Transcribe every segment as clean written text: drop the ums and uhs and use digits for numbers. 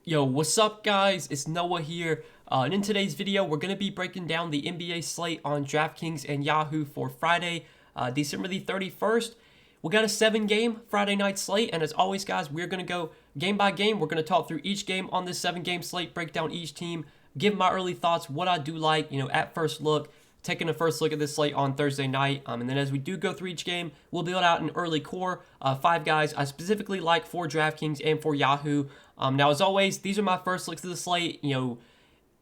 Yo, what's up guys? It's Noah here. And in today's video, we're going to be breaking down the NBA slate on Draftkings and Yahoo for Friday, December the 31st. We got a 7-game Friday night slate, and as always guys, we're going to go game by game. We're going to talk through each game on this 7-game slate, break down each team, give my early thoughts, what I do like, at first look, taking a first look at this slate on Thursday night. And then as we do go through each game, we'll build out an early core, 5 guys I specifically like for DraftKings and for Yahoo. Now, as always, these are my first looks at the slate.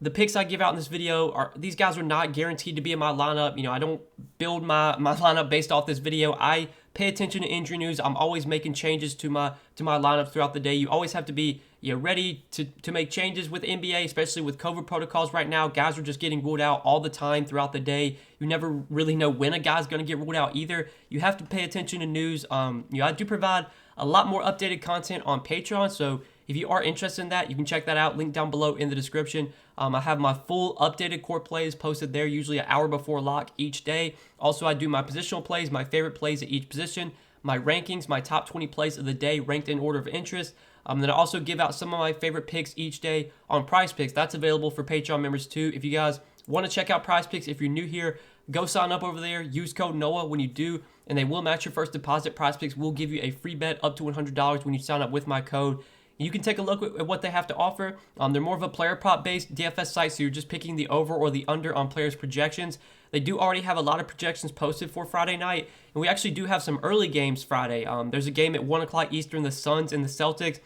The picks I give out in this video these guys are not guaranteed to be in my lineup. I don't build my lineup based off this video. I pay attention to injury news. I'm always making changes to my lineup throughout the day. You always have to be ready to make changes with NBA, especially with COVID protocols right now. Guys are just getting ruled out all the time throughout the day. You never really know when a guy's going to get ruled out either. You have to pay attention to news. I do provide a lot more updated content on Patreon, so if you are interested in that, you can check that out. Link down below in the description. I have my full updated core plays posted there, usually an hour before lock each day. Also, I do my positional plays, my favorite plays at each position, my rankings, my top 20 plays of the day ranked in order of interest. Then I also give out some of my favorite picks each day on Prize Picks. That's available for Patreon members too. If you guys want to check out Prize Picks, if you're new here, go sign up over there. Use code NOAH when you do, and they will match your first deposit. Prize Picks will give you a free bet up to $100 when you sign up with my code. You can take a look at what they have to offer. They're more of a player prop based DFS site, so you're just picking the over or the under on players' projections. They do already have a lot of projections posted for Friday night, and we actually do have some early games Friday. There's a game at 1 o'clock Eastern, the Suns and the Celtics.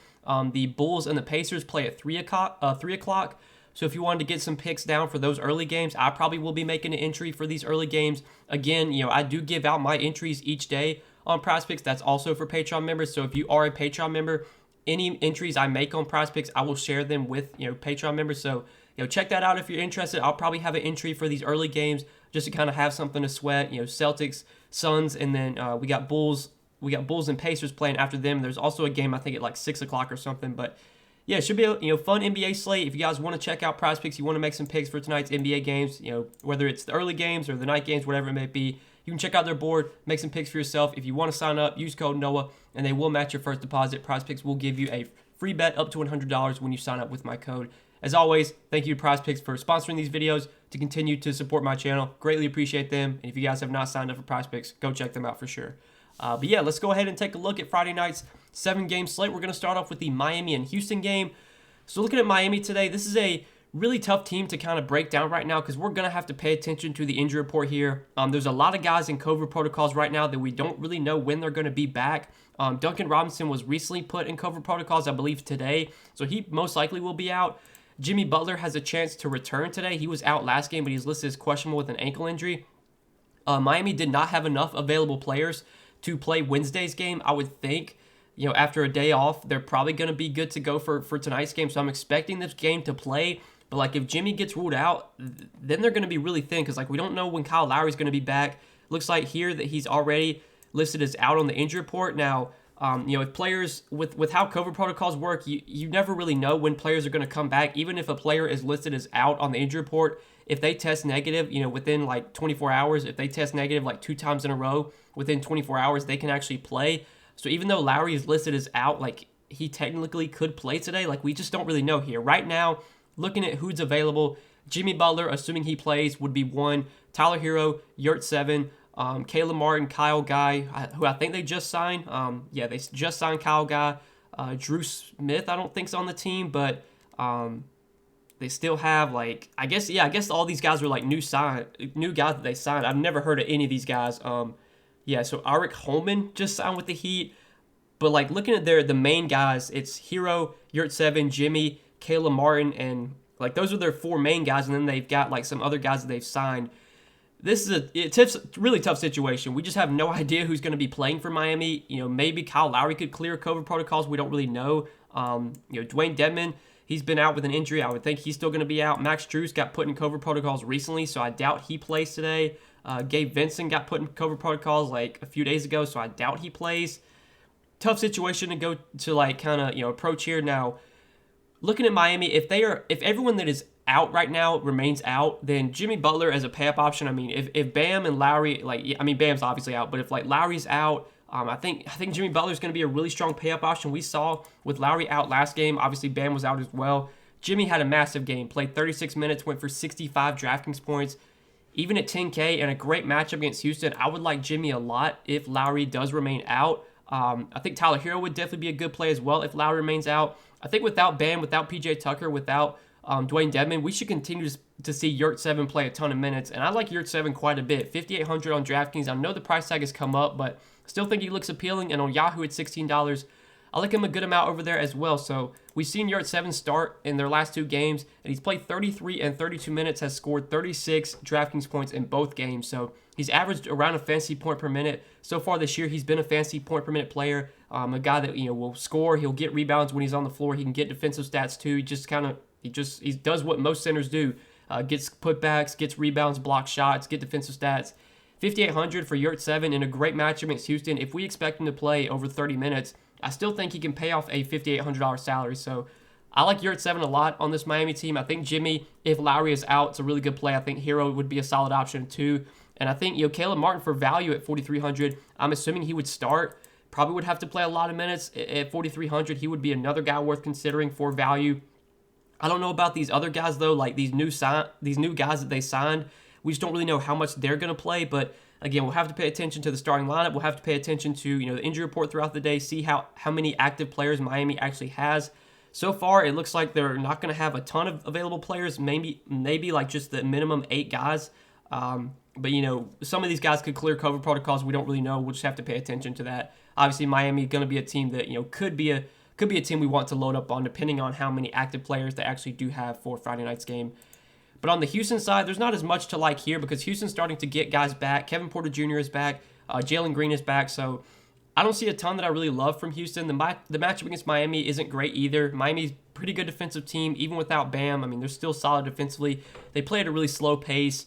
The Bulls and the Pacers play at 3 o'clock. So if you wanted to get some picks down for those early games, I probably will be making an entry for these early games. Again, I do give out my entries each day on Prize Picks. That's also for Patreon members. So if you are a Patreon member, any entries I make on Prize Picks, I will share them with Patreon members. So check that out if you're interested. I'll probably have an entry for these early games just to kind of have something to sweat. Celtics, Suns, and then we got Bulls. We got Bulls and Pacers playing after them. There's also a game I think at like 6 o'clock or something. But yeah, it should be a fun NBA slate. If you guys want to check out Prize Picks, you want to make some picks for tonight's NBA games, whether it's the early games or the night games, whatever it may be, you can check out their board, make some picks for yourself. If you want to sign up, use code NOAH, and they will match your first deposit. Prize Picks will give you a free bet up to $100 when you sign up with my code. As always, thank you to Prize Picks for sponsoring these videos to continue to support my channel. Greatly appreciate them. And if you guys have not signed up for Prize Picks, go check them out for sure. But yeah, let's go ahead and take a look at Friday night's 7-game slate. We're going to start off with the Miami and Houston game. So looking at Miami today, this is a really tough team to kind of break down right now because we're going to have to pay attention to the injury report here. There's a lot of guys in COVID protocols right now that we don't really know when they're going to be back. Duncan Robinson was recently put in COVID protocols, I believe, today. So he most likely will be out. Jimmy Butler has a chance to return today. He was out last game, but he's listed as questionable with an ankle injury. Miami did not have enough available players to play Wednesday's game. I would think, after a day off, they're probably going to be good to go for tonight's game. So I'm expecting this game to play. But if Jimmy gets ruled out, then they're going to be really thin because we don't know when Kyle Lowry's going to be back. Looks like here that he's already listed as out on the injury report. Now, if players with how COVID protocols work, you never really know when players are going to come back. Even if a player is listed as out on the injury report, if they test negative, within 24 hours, if they test negative 2 times in a row within 24 hours, they can actually play. So even though Lowry is listed as out, he technically could play today. We just don't really know here right now. Looking at who's available, Jimmy Butler, assuming he plays, would be 1. Tyler Hero, Yurt 7. Caleb Martin, Kyle Guy, who I think they just signed. They just signed Kyle Guy. Drew Smith, I don't think's on the team, but they still have I guess all these guys are new guys that they signed. I've never heard of any of these guys. So Arik Holman just signed with the Heat. But looking at the main guys, it's Hero, Yurt 7, Jimmy, Caleb Martin, and those are their 4 main guys, and then they've got some other guys that they've signed. This is a really tough situation. We just have no idea who's going to be playing for Miami. Maybe Kyle Lowry could clear COVID protocols. We don't really know. Dwayne Dedmon, he's been out with an injury. I would think he's still going to be out. Max Strus got put in COVID protocols recently, so I doubt he plays today. Gabe Vincent got put in COVID protocols a few days ago, so I doubt he plays. Tough situation to go to approach here now. Looking at Miami, if everyone that is out right now remains out, then Jimmy Butler as a pay-up option. I mean, if Bam and Lowry, Bam's obviously out, but if Lowry's out, I think Jimmy Butler is going to be a really strong pay-up option. We saw with Lowry out last game. Obviously, Bam was out as well. Jimmy had a massive game, played 36 minutes, went for 65 DraftKings points. Even at 10K and a great matchup against Houston, I would like Jimmy a lot if Lowry does remain out. I think Tyler Hero would definitely be a good play as well if Lowry remains out. I think without Bam, without PJ Tucker, without Dwayne Dedmon, we should continue to see Yurt7 play a ton of minutes. And I like Yurt7 quite a bit. 5,800 on DraftKings. I know the price tag has come up, but still think he looks appealing. And on Yahoo at $16, I like him a good amount over there as well. So we've seen Yurt7 start in their last 2 games, and he's played 33 and 32 minutes, has scored 36 DraftKings points in both games. So he's averaged around a fantasy point per minute. So far this year, he's been a fantasy point per minute player, a guy that will score. He'll get rebounds when he's on the floor. He can get defensive stats too. He does what most centers do: gets putbacks, gets rebounds, blocks shots, get defensive stats. 5,800 for Yurt7 in a great matchup against Houston. If we expect him to play over 30 minutes, I still think he can pay off a $5,800 salary. So I like Yurt7 a lot on this Miami team. I think Jimmy, if Lowry is out, it's a really good play. I think Hero would be a solid option too. And I think Caleb Martin for value at 4,300. I'm assuming he would start. Probably would have to play a lot of minutes at 4,300. He would be another guy worth considering for value. I don't know about these other guys though, like these new guys that they signed. We just don't really know how much they're going to play, but again, we'll have to pay attention to the starting lineup. We'll have to pay attention to the injury report throughout the day, see how many active players Miami actually has. So far, it looks like they're not going to have a ton of available players, maybe like just the minimum 8 guys. But some of these guys could clear COVID protocols. We don't really know. We'll just have to pay attention to that. Obviously, Miami is going to be a team that could be a team we want to load up on, depending on how many active players they actually do have for Friday night's game. But on the Houston side, there's not as much to like here because Houston's starting to get guys back. Kevin Porter Jr. is back. Jalen Green is back. So I don't see a ton that I really love from Houston. The matchup against Miami isn't great either. Miami's a pretty good defensive team, even without Bam. I mean, they're still solid defensively. They play at a really slow pace.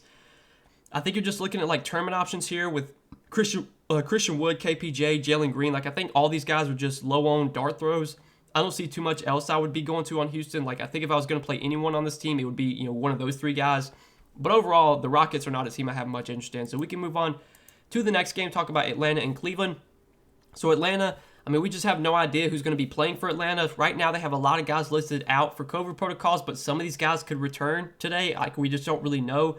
I think you're just looking at like tournament options here with Christian Wood, KPJ, Jalen Green. Like I think all these guys are just low on dart throws. I don't see too much else I would be going to on Houston. Like I think if I was going to play anyone on this team, it would be one of those 3 guys. But overall, the Rockets are not a team I have much interest in. So we can move on to the next game, talk about Atlanta and Cleveland. So Atlanta, I mean, we just have no idea who's going to be playing for Atlanta. Right now, they have a lot of guys listed out for COVID protocols, but some of these guys could return today. Like we just don't really know.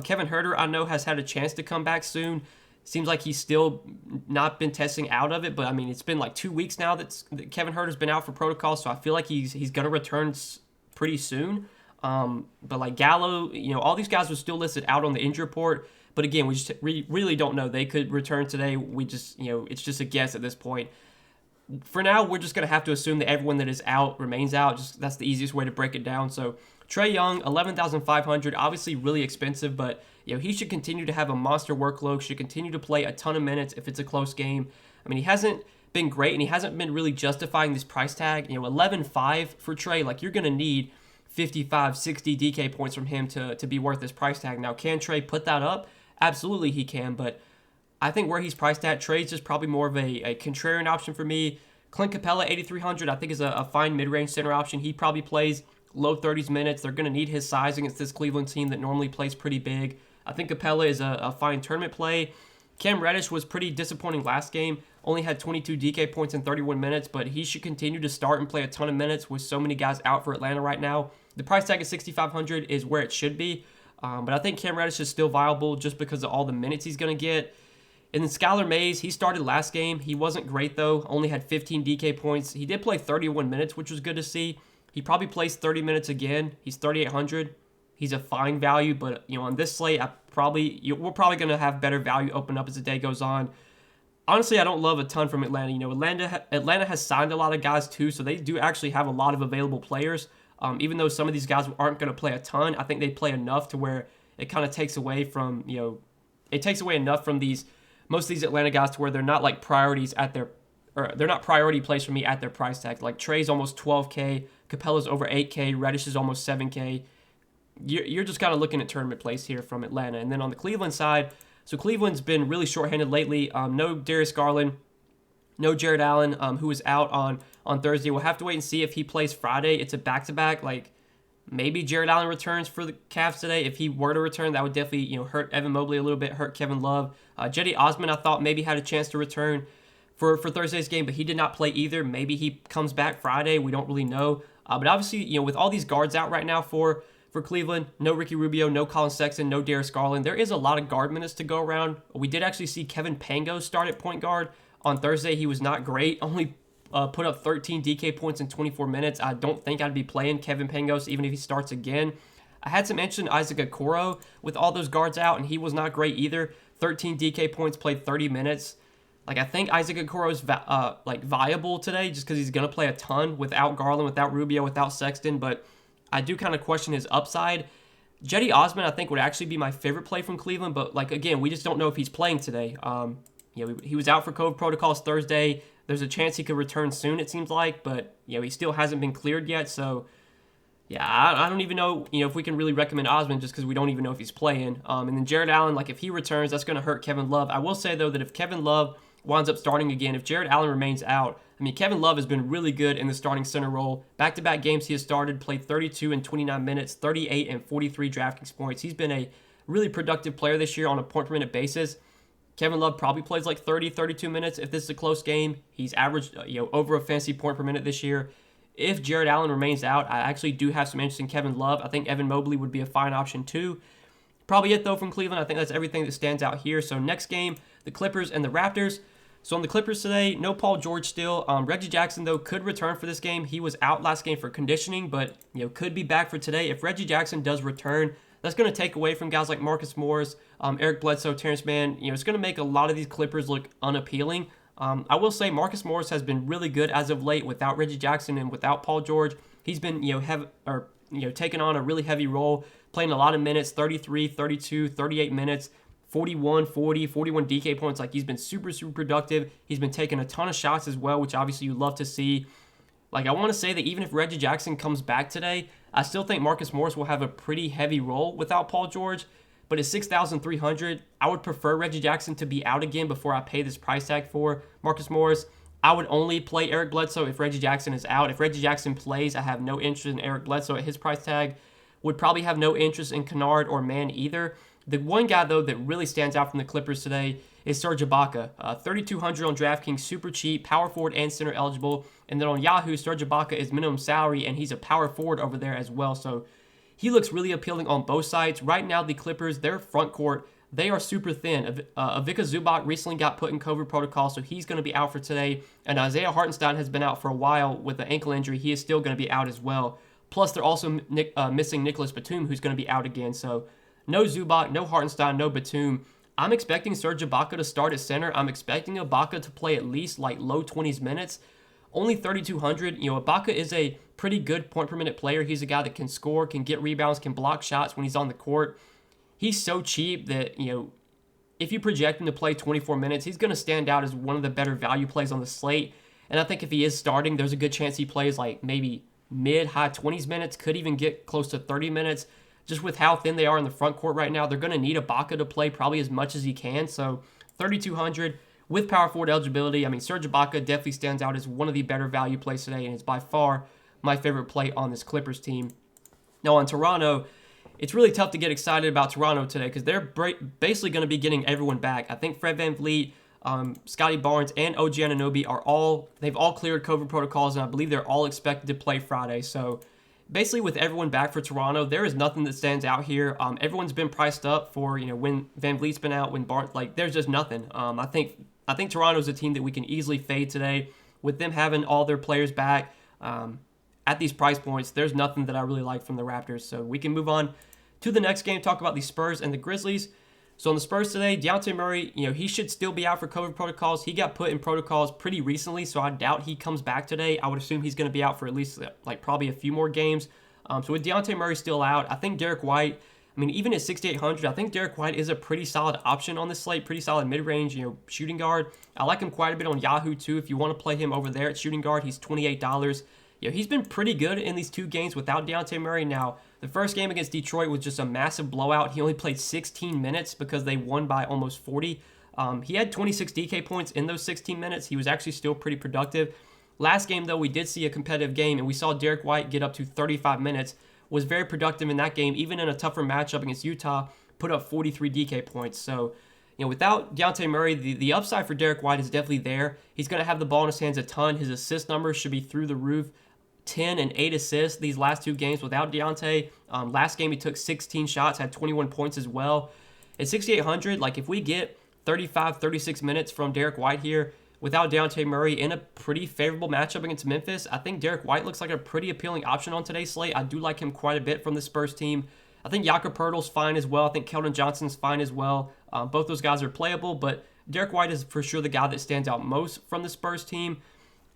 Kevin Huerter, I know, has had a chance to come back soon. Seems like he's still not been testing out of it, but I mean, it's been like 2 weeks now that Kevin Huerter's been out for protocol, so I feel like he's going to return pretty soon. But like Gallo, all these guys are still listed out on the injury report. But again, we really don't know. They could return today. We just, it's just a guess at this point. For now, we're just going to have to assume that everyone that is out remains out. Just that's the easiest way to break it down. So Trae Young, 11,500, obviously really expensive, but he should continue to have a monster workload, should continue to play a ton of minutes if it's a close game. I mean, he hasn't been great, and he hasn't been really justifying this price tag. 11.5 for Trae, like you're going to need 55, 60 DK points from him to be worth this price tag. Now, can Trae put that up? Absolutely he can, but I think where he's priced at, Trae's just probably more of a contrarian option for me. Clint Capella, 8,300, I think is a fine mid-range center option. He probably plays low 30s minutes. They're going to need his size against this Cleveland team that normally plays pretty big. I think Capella is a fine tournament play. Cam Reddish was pretty disappointing last game. Only had 22 DK points in 31 minutes, but he should continue to start and play a ton of minutes with so many guys out for Atlanta right now. The price tag of 6,500 is where it should be, but I think Cam Reddish is still viable just because of all the minutes he's going to get. And then Skylar Mays, he started last game. He wasn't great, though. Only had 15 DK points. He did play 31 minutes, which was good to see. He probably plays 30 minutes again. He's 3,800. He's a fine value, but on this slate, we're probably going to have better value open up as the day goes on. Honestly, I don't love a ton from Atlanta. Atlanta has signed a lot of guys too, so they do actually have a lot of available players. Even though some of these guys aren't going to play a ton, I think they play enough to where it kind of takes away from enough from most of these Atlanta guys to where they're not like priorities they're not priority plays for me at their price tag. Like Trae's almost 12K, Capella's over 8K, Reddish is almost 7K. You're just kind of looking at tournament plays here from Atlanta. And then on the Cleveland side, so Cleveland's been really shorthanded lately. No Darius Garland, no Jared Allen, who is out on Thursday. We'll have to wait and see if he plays Friday. It's a back-to-back. Like maybe Jared Allen returns for the Cavs today. If he were to return, that would definitely hurt Evan Mobley a little bit, hurt Kevin Love. Jetty Osman, I thought maybe had a chance to return. for Thursday's game, but he did not play either. Maybe he comes back Friday. We don't really know. But obviously, with all these guards out right now for Cleveland, no Ricky Rubio, no Colin Sexton, no Darius Garland, there is a lot of guard minutes to go around. We did actually see Kevin Pangos start at point guard on Thursday. He was not great, only put up 13 DK points in 24 minutes. I don't think I'd be playing Kevin Pangos even if he starts again. I had some interest in Isaac Okoro with all those guards out, and he was not great either. 13 DK points, played 30 minutes. I think Isaac Okoro is viable today just because he's going to play a ton without Garland, without Rubio, without Sexton, but I do kind of question his upside. Jetty Osman, I think, would actually be my favorite play from Cleveland, but again, we just don't know if he's playing today. He was out for COVID protocols Thursday. There's a chance he could return soon, it seems like, but he still hasn't been cleared yet. So, I don't even know, if we can really recommend Osman just because we don't even know if he's playing. And then Jared Allen, if he returns, that's going to hurt Kevin Love. I will say, though, that if Kevin Love winds up starting again, if Jared Allen remains out, Kevin Love has been really good in the starting center role. Back-to-back games he has started, played 32 and 29 minutes, 38 and 43 Draftkings points. He's been a really productive player this year on a point-per-minute basis. Kevin Love probably plays 30, 32 minutes if this is a close game. He's averaged, over a fantasy point per minute this year. If Jared Allen remains out, I actually do have some interest in Kevin Love. I think Evan Mobley would be a fine option too. Probably it, though, from Cleveland. I think that's everything that stands out here. So next game, the Clippers and the Raptors. So on the Clippers today, no Paul George still. Reggie Jackson, though, could return for this game. He was out last game for conditioning, but could be back for today. If Reggie Jackson does return, that's going to take away from guys like Marcus Morris, Eric Bledsoe, Terrence Mann. It's going to make a lot of these Clippers look unappealing. I will say Marcus Morris has been really good as of late without Reggie Jackson and without Paul George. He's been taking on a really heavy role, playing a lot of minutes, 33, 32, 38 minutes. 41, 40, 41 DK points. He's been super, super productive. He's been taking a ton of shots as well, which obviously you love to see. I want to say that even if Reggie Jackson comes back today, I still think Marcus Morris will have a pretty heavy role without Paul George. But at 6,300, I would prefer Reggie Jackson to be out again before I pay this price tag for Marcus Morris. I would only play Eric Bledsoe if Reggie Jackson is out. If Reggie Jackson plays, I have no interest in Eric Bledsoe at his price tag. Would probably have no interest in Kennard or Mann either. The one guy, though, that really stands out from the Clippers today is Serge Ibaka. 3,200 on DraftKings, super cheap, power forward and center eligible. And then on Yahoo, Serge Ibaka is minimum salary, and he's a power forward over there as well. So he looks really appealing on both sides. Right now, the Clippers, their front court, they are super thin. Ivica Zubac recently got put in COVID protocol, so he's going to be out for today. And Isaiah Hartenstein has been out for a while with an ankle injury. He is still going to be out as well. Plus, they're also missing Nicholas Batum, who's going to be out again. So no Zubac, no Hartenstein, no Batum. I'm expecting Serge Ibaka to start at center. I'm expecting Ibaka to play at least low 20s minutes. Only 3,200. Ibaka is a pretty good point per minute player. He's a guy that can score, can get rebounds, can block shots when he's on the court. He's so cheap that, if you project him to play 24 minutes, he's going to stand out as one of the better value plays on the slate. And I think if he is starting, there's a good chance he plays maybe mid-high 20s minutes, could even get close to 30 minutes. Just with how thin they are in the front court right now, they're going to need Ibaka to play probably as much as he can. So 3,200 with power forward eligibility. Serge Ibaka definitely stands out as one of the better value plays today, and it's by far my favorite play on this Clippers team. Now on Toronto, it's really tough to get excited about Toronto today because they're basically going to be getting everyone back. I think Fred VanVleet, Scotty Barnes, and OG Anunoby they've all cleared COVID protocols, and I believe they're all expected to play Friday. So basically, with everyone back for Toronto, there is nothing that stands out here. Everyone's been priced up for, when VanVleet's been out, when Barnes, there's just nothing. I think Toronto's a team that we can easily fade today. With them having all their players back at these price points, there's nothing that I really like from the Raptors. So we can move on to the next game, talk about the Spurs and the Grizzlies. So on the Spurs today, Dejounte Murray, he should still be out for COVID protocols. He got put in protocols pretty recently, so I doubt he comes back today. I would assume he's going to be out for at least probably a few more games. So with Dejounte Murray still out, I think Derek White, even at 6,800, I think Derek White is a pretty solid option on this slate, pretty solid mid-range, shooting guard. I like him quite a bit on Yahoo too. If you want to play him over there at shooting guard, he's $28. He's been pretty good in these two games without Dejounte Murray. Now, the first game against Detroit was just a massive blowout. He only played 16 minutes because they won by almost 40. He had 26 DK points in those 16 minutes. He was actually still pretty productive. Last game, though, we did see a competitive game, and we saw Derek White get up to 35 minutes, was very productive in that game, even in a tougher matchup against Utah, put up 43 DK points. So, without Deontay Murray, the upside for Derek White is definitely there. He's going to have the ball in his hands a ton. His assist numbers should be through the roof. 10 and 8 assists these last 2 games without Deontay. Last game he took 16 shots, had 21 points as well. At 6,800, like if we get 35, 36 minutes from Derek White here without Deontay Murray in a pretty favorable matchup against Memphis, I think Derek White looks like a pretty appealing option on today's slate. I do like him quite a bit from the Spurs team. I think Jakob Poeltl's fine as well. I think Keldon Johnson's fine as well. Both those guys are playable, but Derek White is for sure the guy that stands out most from the Spurs team.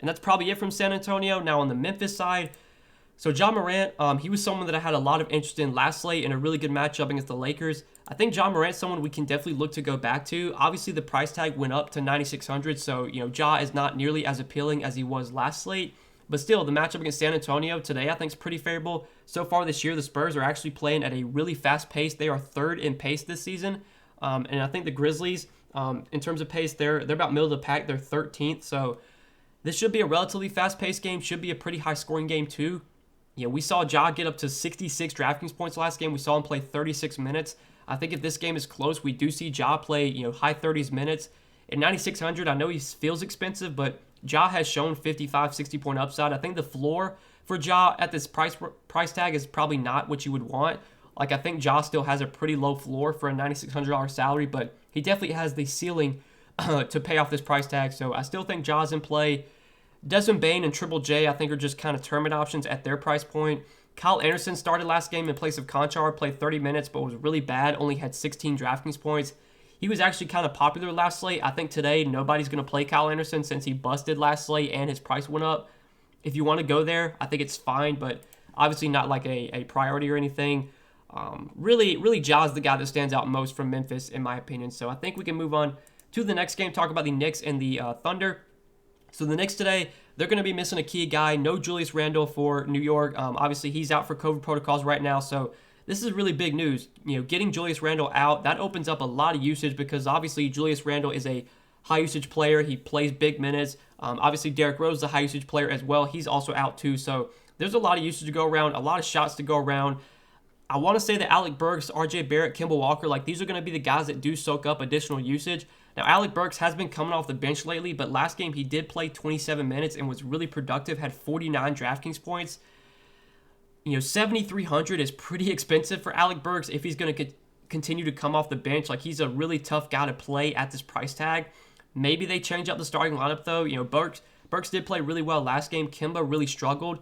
And that's probably it from San Antonio. Now on the Memphis side, so Ja Morant, he was someone that I had a lot of interest in last slate in a really good matchup against the Lakers. I think Ja Morant's someone we can definitely look to go back to. Obviously, the price tag went up to 9,600, so Ja is not nearly as appealing as he was last slate. But still, the matchup against San Antonio today I think is pretty favorable. So far this year, the Spurs are actually playing at a really fast pace. They are 3rd in pace this season, and I think the Grizzlies, in terms of pace, they're about middle of the pack. They're 13th, so this should be a relatively fast-paced game. Should be a pretty high-scoring game too. We saw Ja get up to 66 DraftKings points last game. We saw him play 36 minutes. I think if this game is close, we do see Ja play, high 30s minutes. At 9,600, I know he feels expensive, but Ja has shown 55, 60-point upside. I think the floor for Ja at this price tag is probably not what you would want. Like, I think Ja still has a pretty low floor for a $9,600 salary, but he definitely has the ceiling to pay off this price tag. So I still think Ja's in play. Desmond Bane and Triple J, I think, are just kind of tournament options at their price point. Kyle Anderson started last game in place of Conchar, played 30 minutes, but was really bad, only had 16 DraftKings points. He was actually kind of popular last slate. I think today nobody's going to play Kyle Anderson since he busted last slate and his price went up. If you want to go there, I think it's fine, but obviously not like a priority or anything. Really, Ja's the guy that stands out most from Memphis, in my opinion. So I think we can move on to the next game, talk about the Knicks and the Thunder. So the Knicks today, they're going to be missing a key guy. No Julius Randle for New York. Obviously, he's out for COVID protocols right now, so this is really big news. Getting Julius Randle out, that opens up a lot of usage because obviously Julius Randle is a high-usage player. He plays big minutes. Obviously, Derrick Rose is a high-usage player as well. He's also out too, so there's a lot of usage to go around, a lot of shots to go around. I want to say that Alec Burks, RJ Barrett, Kemba Walker, like these are going to be the guys that do soak up additional usage. Now, Alec Burks has been coming off the bench lately, but last game he did play 27 minutes and was really productive, had 49 DraftKings points. 7,300 is pretty expensive for Alec Burks if he's going to continue to come off the bench. Like, he's a really tough guy to play at this price tag. Maybe they change up the starting lineup, though. Burks did play really well last game. Kemba really struggled.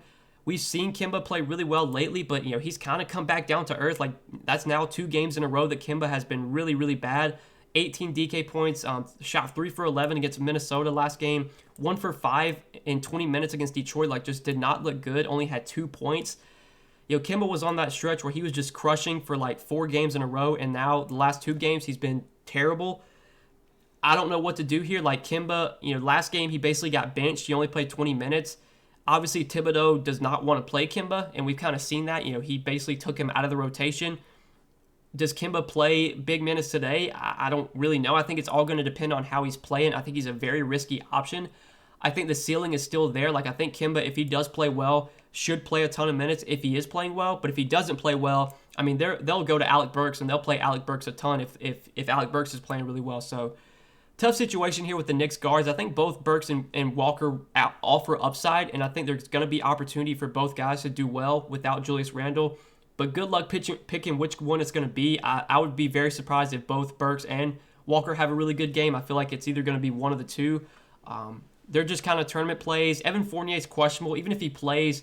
We've seen Kemba play really well lately, but, he's kind of come back down to earth. Like, that's now 2 games in a row that Kemba has been really, really bad. 18 DK points, shot 3 for 11 against Minnesota last game, 1 for 5 in 20 minutes against Detroit, like just did not look good, only had 2 points. Kemba was on that stretch where he was just crushing for like 4 games in a row, and now the last 2 games he's been terrible. I don't know what to do here. Like Kemba, last game he basically got benched. He only played 20 minutes. Obviously, Thibodeau does not want to play Kemba, and we've kind of seen that. He basically took him out of the rotation. Does Kemba play big minutes today? I don't really know. I think it's all going to depend on how he's playing. I think he's a very risky option. I think the ceiling is still there. Like, I think Kemba, if he does play well, should play a ton of minutes if he is playing well. But if he doesn't play well, I mean, they'll go to Alec Burks, and they'll play Alec Burks a ton if Alec Burks is playing really well. So, tough situation here with the Knicks guards. I think both Burks and Walker offer upside, and I think there's going to be opportunity for both guys to do well without Julius Randle. But good luck picking which one it's going to be. I would be very surprised if both Burks and Walker have a really good game. I feel like it's either going to be one of the two. They're just kind of tournament plays. Evan Fournier is questionable. Even if he plays,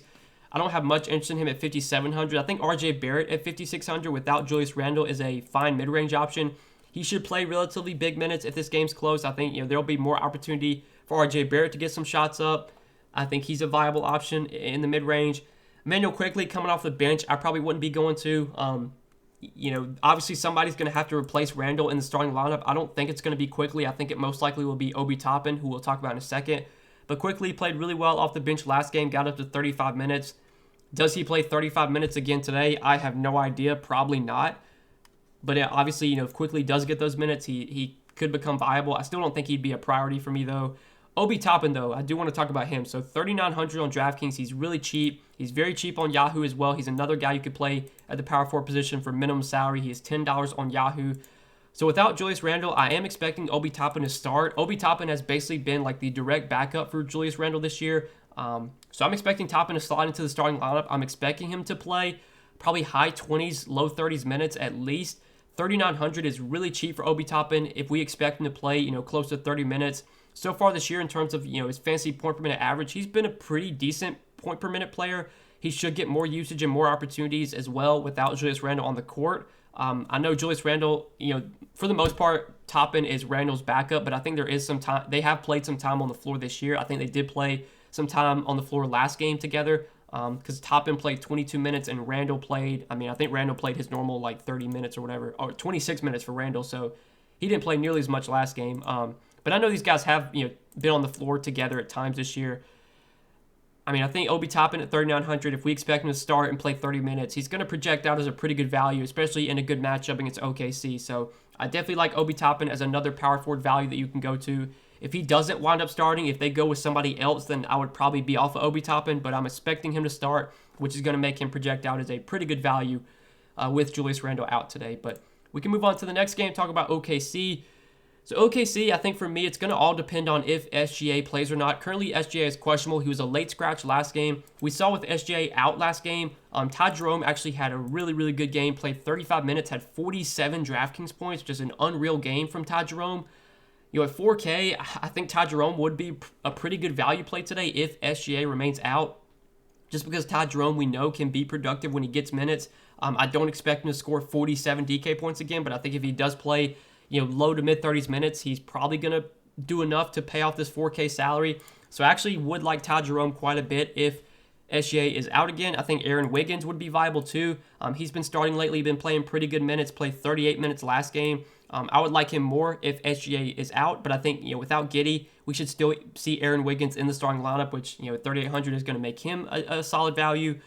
I don't have much interest in him at 5,700. I think RJ Barrett at 5,600 without Julius Randle is a fine mid-range option. He should play relatively big minutes if this game's close. I think there'll be more opportunity for RJ Barrett to get some shots up. I think he's a viable option in the mid-range. Emmanuel Quickly coming off the bench, I probably wouldn't be going to. Obviously somebody's going to have to replace Randle in the starting lineup. I don't think it's going to be Quickly. I think it most likely will be Obi Toppin, who we'll talk about in a second. But Quickly played really well off the bench last game, got up to 35 minutes. Does he play 35 minutes again today? I have no idea. Probably not. But obviously, if Quickly does get those minutes, he could become viable. I still don't think he'd be a priority for me, though. Obi Toppin, though, I do want to talk about him. So 3,900 on DraftKings. He's really cheap. He's very cheap on Yahoo as well. He's another guy you could play at the power forward position for minimum salary. He is $10 on Yahoo. So without Julius Randle, I am expecting Obi Toppin to start. Obi Toppin has basically been like the direct backup for Julius Randle this year. So I'm expecting Toppin to slide into the starting lineup. I'm expecting him to play probably high 20s, low 30s minutes at least. 3,900 is really cheap for Obi Toppin if we expect him to play, close to 30 minutes. So far this year in terms of, his fantasy point per minute average, he's been a pretty decent point per minute player. He should get more usage and more opportunities as well without Julius Randle on the court. I know Julius Randle, for the most part, Toppin is Randle's backup, but I think there is some time. They have played some time on the floor this year. I think they did play some time on the floor last game together because Toppin played 22 minutes and Randle played, I think Randle played his normal like 30 minutes or whatever, or 26 minutes for Randle, so he didn't play nearly as much last game. But I know these guys have, been on the floor together at times this year. I think Obi Toppin at 3,900, if we expect him to start and play 30 minutes, he's going to project out as a pretty good value, especially in a good matchup against OKC. So I definitely like Obi Toppin as another power forward value that you can go to. If he doesn't wind up starting, if they go with somebody else, then I would probably be off of Obi Toppin, but I'm expecting him to start, which is going to make him project out as a pretty good value with Julius Randle out today. But we can move on to the next game, talk about OKC. So OKC, I think for me, it's going to all depend on if SGA plays or not. Currently, SGA is questionable. He was a late scratch last game. We saw with SGA out last game, Ty Jerome actually had a really, really good game, played 35 minutes, had 47 DraftKings points, just an unreal game from Ty Jerome. At 4K, I think Ty Jerome would be a pretty good value play today if SGA remains out. Just because Ty Jerome, we know, can be productive when he gets minutes. I don't expect him to score 47 DK points again, but I think if he does play low to mid 30s minutes, he's probably going to do enough to pay off this 4K salary. So I actually would like Ty Jerome quite a bit if SGA is out again. I think Aaron Wiggins would be viable too. He's been starting lately, been playing pretty good minutes, played 38 minutes last game. I would like him more if SGA is out, but I think, without Giddey, we should still see Aaron Wiggins in the starting lineup, which, at 3,800 is going to make him a solid value.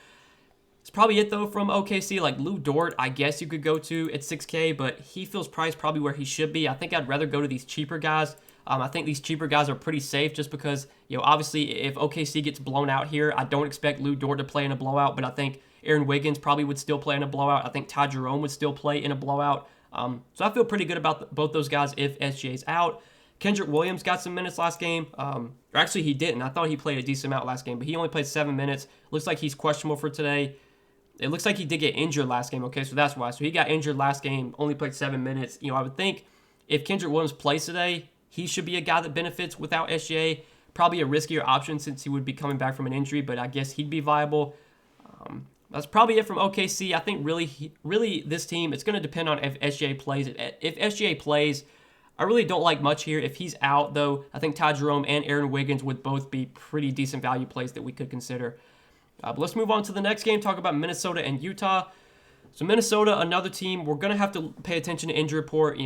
It's probably it, though, from OKC. Like Lou Dort, I guess you could go to at 6K, but he feels priced probably where he should be. I think I'd rather go to these cheaper guys. I think these cheaper guys are pretty safe just because, obviously if OKC gets blown out here, I don't expect Lou Dort to play in a blowout, but I think Aaron Wiggins probably would still play in a blowout. I think Ty Jerome would still play in a blowout. So I feel pretty good about both those guys if SGA's out. Kendrick Williams got some minutes last game. Or actually, he didn't. I thought he played a decent amount last game, but he only played 7 minutes. Looks like he's questionable for today. It looks like he did get injured last game, okay, so that's why. So he got injured last game, only played 7 minutes. I would think if Kendrick Williams plays today, he should be a guy that benefits without SGA. Probably a riskier option since he would be coming back from an injury, but I guess he'd be viable. That's probably it from OKC. I think really this team, it's going to depend on if SGA plays. If SGA plays, I really don't like much here. If he's out, though, I think Ty Jerome and Aaron Wiggins would both be pretty decent value plays that we could consider. But let's move on to the next game, talk about Minnesota and Utah. So Minnesota, another team, we're going to have to pay attention to injury report.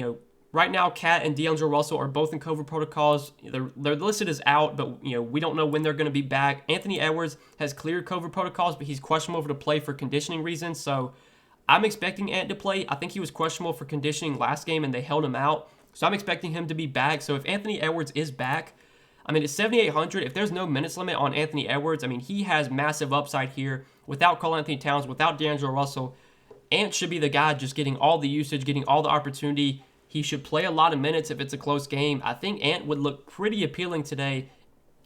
Right now, Cat and D'Angelo Russell are both in COVID protocols. They're listed as out, but we don't know when they're going to be back. Anthony Edwards has cleared COVID protocols, but he's questionable to play for conditioning reasons. So I'm expecting Ant to play. I think he was questionable for conditioning last game, and they held him out. So I'm expecting him to be back. So if Anthony Edwards is back, at 7,800, if there's no minutes limit on Anthony Edwards, he has massive upside here. Without Karl-Anthony Towns, without D'Angelo Russell, Ant should be the guy just getting all the usage, getting all the opportunity. He should play a lot of minutes if it's a close game. I think Ant would look pretty appealing today,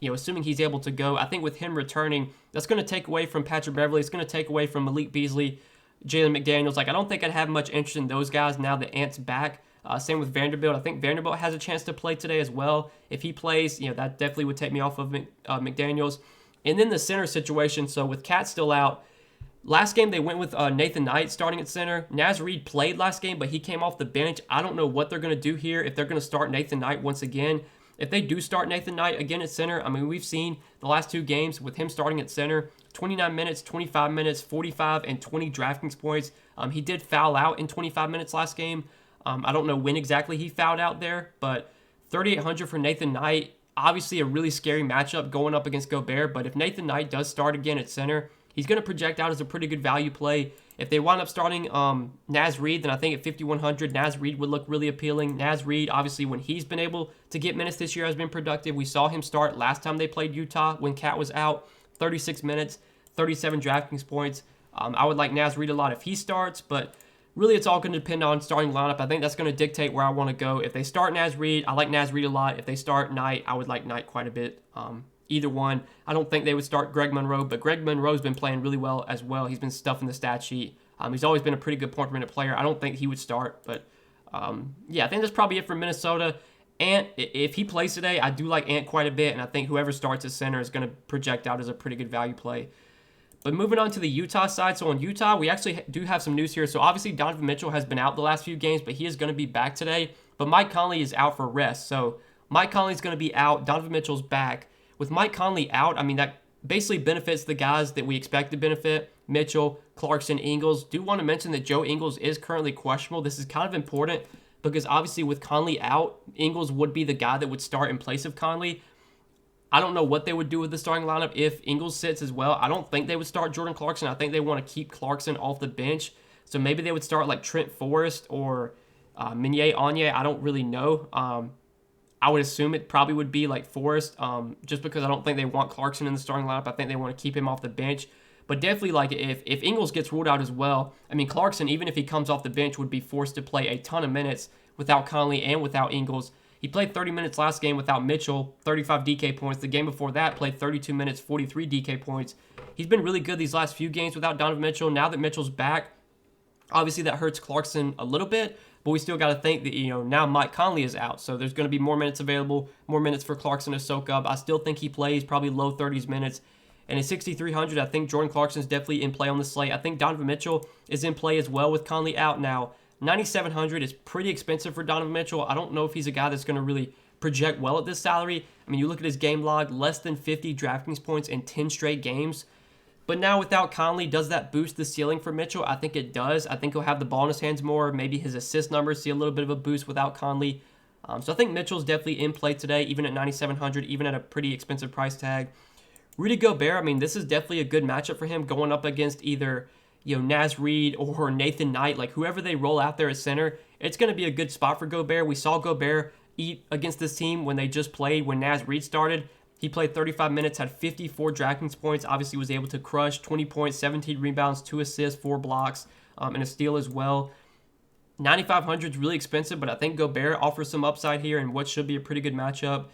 assuming he's able to go. I think with him returning, that's going to take away from Patrick Beverley. It's going to take away from Malik Beasley, Jalen McDaniels. I don't think I'd have much interest in those guys now that Ant's back. Same with Vanderbilt. I think Vanderbilt has a chance to play today as well. If he plays, that definitely would take me off of McDaniels. And then the center situation. So with Cat still out, last game they went with Nathan Knight starting at center. Naz Reid played last game, but he came off the bench. I don't know what they're going to do here, if they're going to start Nathan Knight once again. If they do start Nathan Knight again at center, we've seen the last 2 games with him starting at center, 29 minutes, 25 minutes, 45, and 20 DraftKings points. He did foul out in 25 minutes last game. I don't know when exactly he fouled out there, but 3,800 for Nathan Knight. Obviously a really scary matchup going up against Gobert, but if Nathan Knight does start again at center, he's going to project out as a pretty good value play. If they wind up starting Naz Reid, then I think at 5,100, Naz Reid would look really appealing. Naz Reid, obviously, when he's been able to get minutes this year, has been productive. We saw him start last time they played Utah when Cat was out, 36 minutes, 37 DraftKings points. I would like Naz Reid a lot if he starts, but Really, it's all going to depend on starting lineup. I think that's going to dictate where I want to go. If they start Naz Reid, I like Naz Reid a lot. If they start Knight, I would like Knight quite a bit. Either one. I don't think they would start Greg Monroe, but Greg Monroe's been playing really well as well. He's been stuffing the stat sheet. He's always been a pretty good point per minute player. I don't think he would start, but yeah, I think that's probably it for Minnesota. Ant, if he plays today, I do like Ant quite a bit, and I think whoever starts at center is going to project out as a pretty good value play. But moving on to the Utah side, so on Utah, we actually do have some news here. So obviously Donovan Mitchell has been out the last few games, but he is going to be back today. But Mike Conley is out for rest. So Mike Conley is going to be out. Donovan Mitchell's back. With Mike Conley out, I mean, that basically benefits the guys that we expect to benefit. Mitchell, Clarkson, Ingles. Do want to mention that Joe Ingles is currently questionable. This is kind of important because obviously with Conley out, Ingles would be the guy that would start in place of Conley. I don't know what they would do with the starting lineup if Ingles sits as well. I don't think they would start Jordan Clarkson. I think they want to keep Clarkson off the bench. So maybe they would start like Trent Forrest or Mignet Anye. I don't really know. I would assume it probably would be like Forrest just because I don't think they want Clarkson in the starting lineup. I think they want to keep him off the bench. But definitely, like, if Ingles gets ruled out as well, I mean, Clarkson, even if he comes off the bench, would be forced to play a ton of minutes without Conley and without Ingles. He played 30 minutes last game without Mitchell, 35 DK points. The game before that, played 32 minutes, 43 DK points. He's been really good these last few games without Donovan Mitchell. Now that Mitchell's back, obviously that hurts Clarkson a little bit, but we still got to think that, now Mike Conley is out. So there's going to be more minutes available, more minutes for Clarkson to soak up. I still think he plays probably low 30s minutes. And at 6,300, I think Jordan Clarkson is definitely in play on the slate. I think Donovan Mitchell is in play as well with Conley out now. 9,700 is pretty expensive for Donovan Mitchell. I don't know if he's a guy that's going to really project well at this salary. I mean, you look at his game log, less than 50 Draftkings points in 10 straight games. But now without Conley, does that boost the ceiling for Mitchell? I think it does. I think he'll have the ball in his hands more. Maybe his assist numbers see a little bit of a boost without Conley. So I think Mitchell's definitely in play today, even at 9,700, even at a pretty expensive price tag. Rudy Gobert, I mean, this is definitely a good matchup for him going up against either Naz Reid or Nathan Knight, like whoever they roll out there at center. It's going to be a good spot for Gobert. We saw Gobert eat against this team when they just played, when Naz Reid started. He played 35 minutes, had 54 Draftkings points, obviously was able to crush 20 points, 17 rebounds, 2 assists, 4 blocks, and a steal as well. 9,500 is really expensive, but I think Gobert offers some upside here in what should be a pretty good matchup.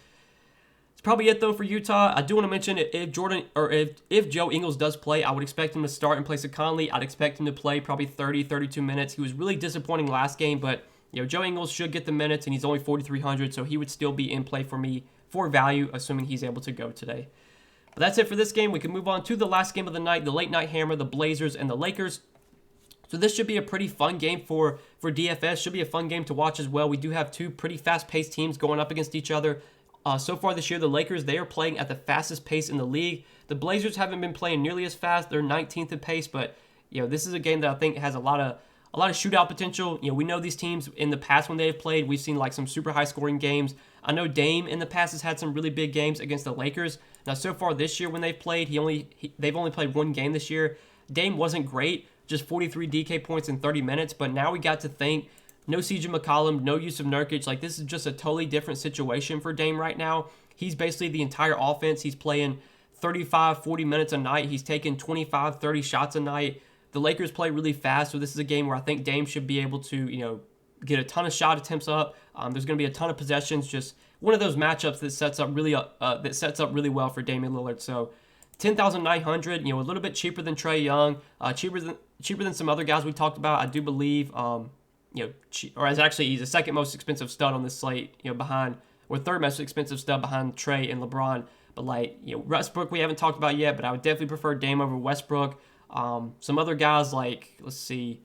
It's probably it, though, for Utah. I do want to mention if Joe Ingles does play, I would expect him to start in place of Conley. I'd expect him to play probably 30, 32 minutes. He was really disappointing last game, but Joe Ingles should get the minutes, and he's only 4,300, so he would still be in play for me for value, assuming he's able to go today. But that's it for this game. We can move on to the last game of the night, the late night hammer, the Blazers and the Lakers. So this should be a pretty fun game for DFS. Should be a fun game to watch as well. We do have two pretty fast-paced teams going up against each other. So far this year, the Lakers, they are playing at the fastest pace in the league. The Blazers haven't been playing nearly as fast. They're 19th in pace, but this is a game that I think has a lot of shootout potential. We know these teams in the past when they have played, we've seen like some super high-scoring games. I know Dame in the past has had some really big games against the Lakers. Now, so far this year when they've played, they've only played one game this year. Dame wasn't great, just 43 DK points in 30 minutes, but now we got to think, no CJ McCollum, no use of Nurkic. Like, this is just a totally different situation for Dame right now. He's basically the entire offense. He's playing 35, 40 minutes a night. He's taking 25, 30 shots a night. The Lakers play really fast, so this is a game where I think Dame should be able to, get a ton of shot attempts up. There's going to be a ton of possessions. Just one of those matchups that sets up really well for Damian Lillard. So 10,900, a little bit cheaper than Trae Young, cheaper than some other guys we talked about. I do believe, he's the second most expensive stud on this slate, third most expensive stud behind Trae and LeBron. But Westbrook we haven't talked about yet, but I would definitely prefer Dame over Westbrook. Some other guys let's see.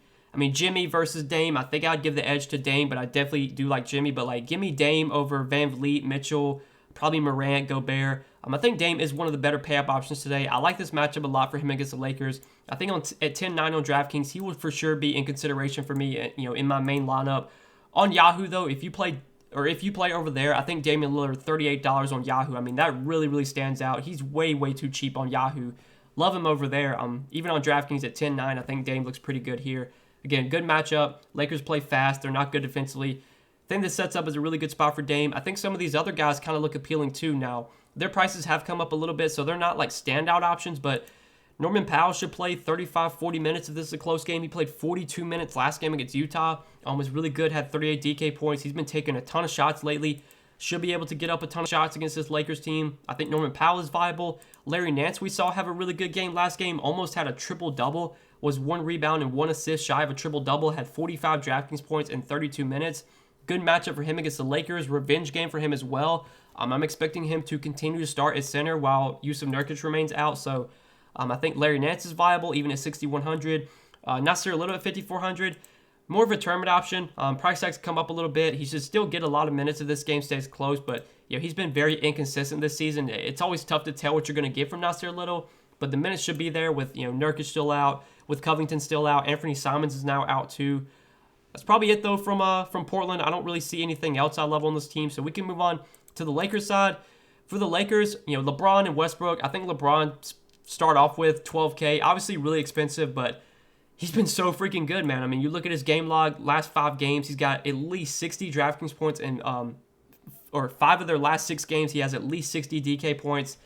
Jimmy versus Dame. I think I'd give the edge to Dame, but I definitely do like Jimmy. But give me Dame over Van Vliet, Mitchell, probably Morant, Gobert. I think Dame is one of the better pay-up options today. I like this matchup a lot for him against the Lakers. I think at 10-9 on DraftKings, he will for sure be in consideration for me, in my main lineup. On Yahoo, though, if you play over there, I think Damian Lillard, $38 on Yahoo. That really, really stands out. He's way, way too cheap on Yahoo. Love him over there. Even on DraftKings at 10-9, I think Dame looks pretty good here. Again, good matchup. Lakers play fast. They're not good defensively. I think this sets up as a really good spot for Dame. I think some of these other guys kind of look appealing too now. Their prices have come up a little bit, so they're not like standout options, but Norman Powell should play 35, 40 minutes if this is a close game. He played 42 minutes last game against Utah. Was really good, had 38 DK points. He's been taking a ton of shots lately. Should be able to get up a ton of shots against this Lakers team. I think Norman Powell is viable. Larry Nance we saw have a really good game last game. Almost had a triple-double. Was 1 rebound and 1 assist shy of a triple-double. Had 45 Draftkings points in 32 minutes. Good matchup for him against the Lakers. Revenge game for him as well. I'm expecting him to continue to start at center while Yusuf Nurkic remains out. So I think Larry Nance is viable even at 6,100. Nasir Little at 5,400. More of a tournament option. Price tags come up a little bit. He should still get a lot of minutes if this game stays close, but he's been very inconsistent this season. It's always tough to tell what you're going to get from Nasir Little, but the minutes should be there with Nurkic still out, with Covington still out. Anthony Simons is now out too. That's probably it though from Portland. I don't really see anything else I love on this team, so we can move on to the Lakers side. For the Lakers, LeBron and Westbrook. I think LeBron start off with 12K. Obviously really expensive, but he's been so freaking good, man. I mean, you look at his game log, last 5 games, he's got at least 60 DraftKings points, and or 5 of their last 6 games, he has at least 60 DK points.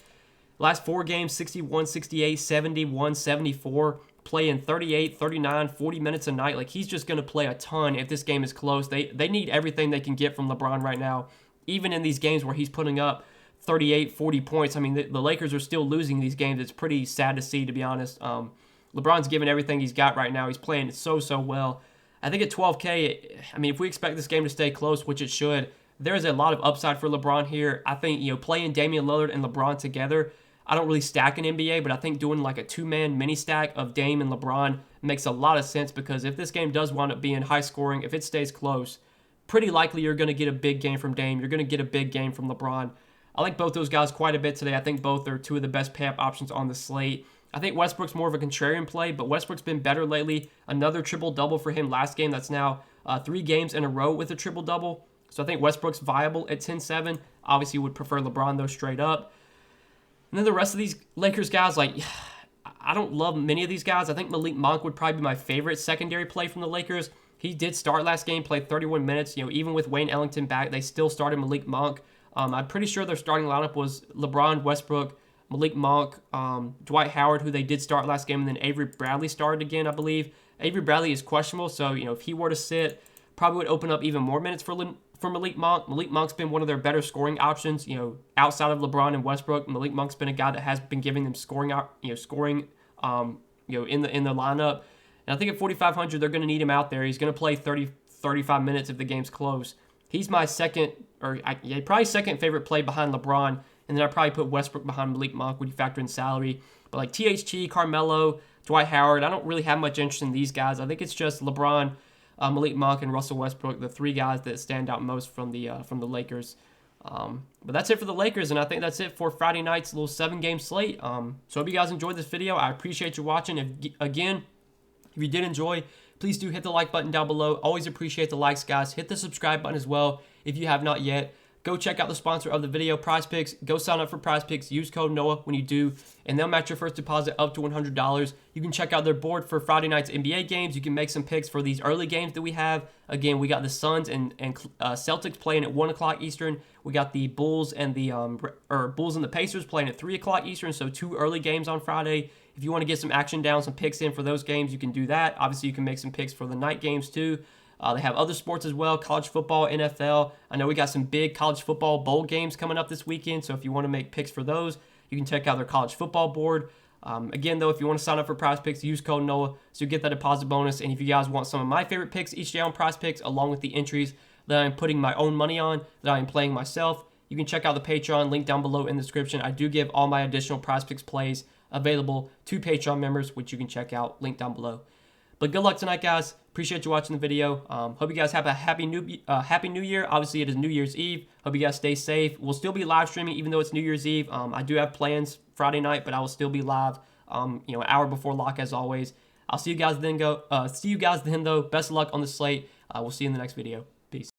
Last 4 games, 61, 68, 71, 74, playing 38, 39, 40 minutes a night. Like, he's just going to play a ton if this game is close. They need everything they can get from LeBron right now, even in these games where he's putting up 38, 40 points. I mean, the Lakers are still losing these games. It's pretty sad to see, to be honest. LeBron's giving everything he's got right now. He's playing so well. I think at 12K, I mean, if we expect this game to stay close, which it should, there is a lot of upside for LeBron here. I think, playing Damian Lillard and LeBron together, I don't really stack an NBA, but I think doing like a 2-man mini stack of Dame and LeBron makes a lot of sense, because if this game does wind up being high scoring, if it stays close, pretty likely you're going to get a big game from Dame. You're going to get a big game from LeBron. I like both those guys quite a bit today. I think both are 2 of the best pay-up options on the slate. I think Westbrook's more of a contrarian play, but Westbrook's been better lately. Another triple-double for him last game. That's now 3 games in a row with a triple-double. So I think Westbrook's viable at 10-7. Obviously, would prefer LeBron, though, straight up. And then the rest of these Lakers guys, like, I don't love many of these guys. I think Malik Monk would probably be my favorite secondary play from the Lakers. He did start last game, played 31 minutes. Even with Wayne Ellington back, they still started Malik Monk. I'm pretty sure their starting lineup was LeBron, Westbrook, Malik Monk, Dwight Howard, who they did start last game, and then Avery Bradley started again, I believe. Avery Bradley is questionable, so, if he were to sit, probably would open up even more minutes for Malik Monk. Malik Monk's been one of their better scoring options, outside of LeBron and Westbrook. Malik Monk's been a guy that has been giving them scoring, in the lineup. And I think at 4,500, they're going to need him out there. He's going to play 30, 35 minutes if the game's close. He's my probably second favorite play behind LeBron. And then I'd probably put Westbrook behind Malik Monk when you factor in salary. But like THT, Carmelo, Dwight Howard, I don't really have much interest in these guys. I think it's just LeBron, Malik Monk, and Russell Westbrook, the 3 guys that stand out most from the Lakers. But that's it for the Lakers, and I think that's it for Friday night's little 7-game slate. So hope you guys enjoyed this video. I appreciate you watching. If you did enjoy, please do hit the like button down below. Always appreciate the likes, guys. Hit the subscribe button as well if you have not yet. Go check out the sponsor of the video, PrizePicks. Go sign up for PrizePicks. Use code NOAH when you do, and they'll match your first deposit up to $100. You can check out their board for Friday night's NBA games. You can make some picks for these early games that we have. Again, we got the Suns and Celtics playing at 1 o'clock Eastern. We got the Bulls and the Bulls and the Pacers playing at 3 o'clock Eastern, so 2 early games on Friday. If you want to get some action down, some picks in for those games, you can do that. Obviously, you can make some picks for the night games too. They have other sports as well, college football, NFL. I know we got some big college football bowl games coming up this weekend, so if you want to make picks for those, you can check out their college football board. Again, though, if you want to sign up for PrizePicks, use code NOAH so you get that deposit bonus. And if you guys want some of my favorite picks each day on PrizePicks, along with the entries that I'm putting my own money on, that I'm playing myself, you can check out the Patreon, link down below in the description. I do give all my additional PrizePicks plays available to Patreon members, which you can check out, link down below. But good luck tonight, guys. Appreciate you watching the video. Hope you guys have a happy New Year. Obviously, it is New Year's Eve. Hope you guys stay safe. We'll still be live streaming even though it's New Year's Eve. I do have plans Friday night, but I will still be live. An hour before lock as always. I'll see you guys then. Though. Best of luck on the slate. We'll see you in the next video. Peace.